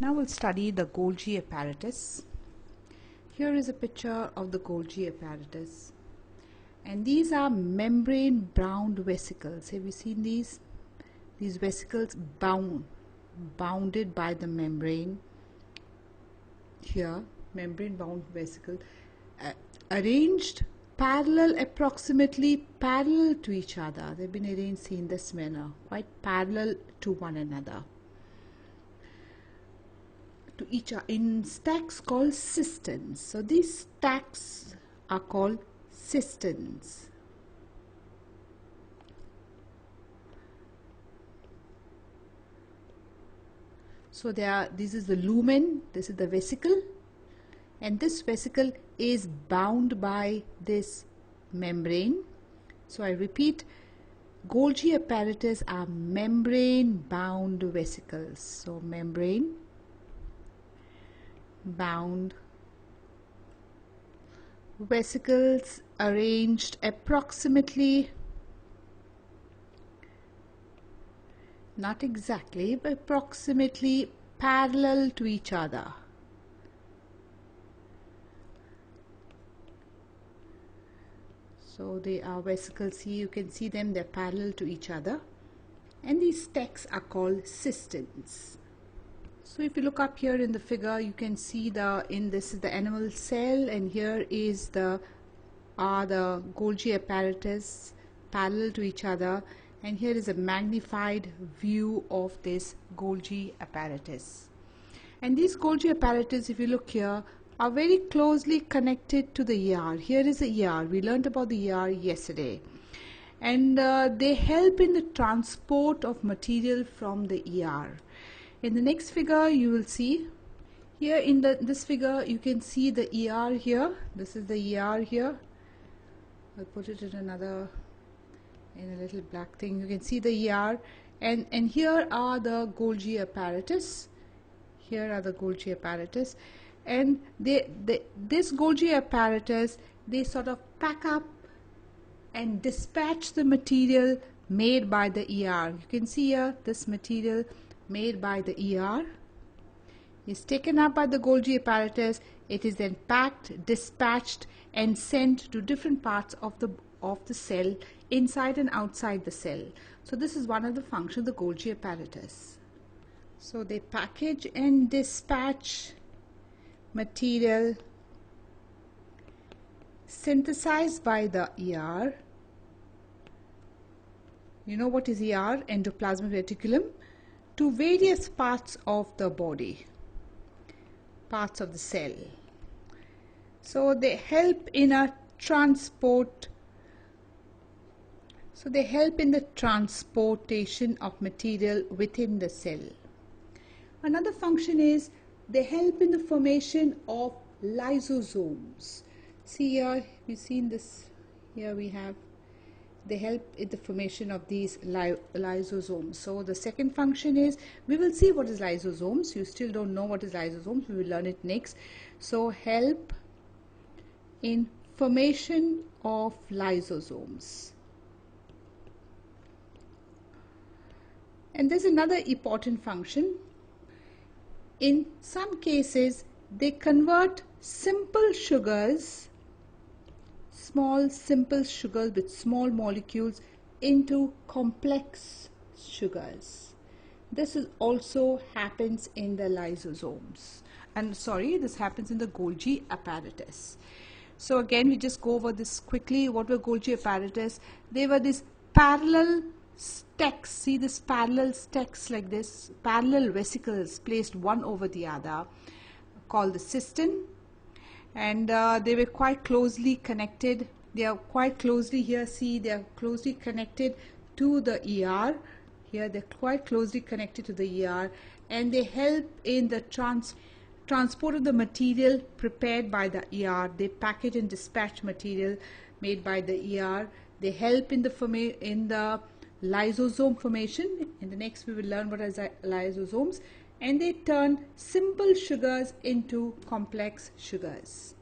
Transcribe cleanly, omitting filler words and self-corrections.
Now we'll study the Golgi apparatus. Here is a picture of the Golgi apparatus, and these are membrane bound vesicles. Have you seen these? These vesicles bounded by the membrane. Here, membrane bound vesicle arranged approximately parallel to each other. They've been arranged in this manner, quite parallel to one another. To each other in stacks called cisterns. So these stacks are called cisterns. So this is the lumen, this is the vesicle, and this vesicle is bound by this membrane. So I repeat, Golgi apparatus are membrane bound vesicles. So membrane bound vesicles arranged approximately, not exactly, but approximately parallel to each other. So they are vesicles here, you can see them, they're parallel to each other, and these stacks are called cisterns. So if you look up here in the figure, you can see this is the animal cell, and here is the Golgi apparatus parallel to each other, and here is a magnified view of this Golgi apparatus. And these Golgi apparatus, if you look here, are very closely connected to the ER. Here is the ER. We learned about the ER yesterday, and they help in the transport of material from the ER. In the next figure, you will see here in this figure, you can see the ER here. This is the ER here. I'll put it in a little black thing. You can see the ER, and here are the Golgi apparatus. Here are the Golgi apparatus, and this Golgi apparatus, they sort of pack up and dispatch the material made by the ER. You can see here this material made by the ER is taken up by the Golgi apparatus. It is then packed, dispatched, and sent to different parts of the cell, inside and outside the cell. So this is one of the functions of the Golgi apparatus. So they package and dispatch material synthesized by the ER. You know what is ER? Endoplasmic reticulum. To various parts of the body, parts of the cell. So they help in a transport. So they help in the transportation of material within the cell. Another function is they help in the formation of lysosomes. See here, we've seen this. Here we have. They help in the formation of these lysosomes. So the second function is, we will see what is lysosomes. You still don't know what is lysosomes. We will learn it next. So help in formation of lysosomes. And there's another important function. In some cases, they convert simple sugars, small simple sugars with small molecules, into complex sugars. This also happens in the lysosomes, and this happens in the Golgi apparatus. So again, we just go over this quickly. What were Golgi apparatus? They were these parallel stacks. See this parallel stacks like this, parallel vesicles placed one over the other, called the cistern. And they were quite closely connected. They are quite closely here. See, they are closely connected to the ER. Here they're quite closely connected to the ER, and they help in the transport of the material prepared by the ER. They package and dispatch material made by the ER. They help in the lysosome formation. In the next, we will learn what is lysosomes. And they turn simple sugars into complex sugars.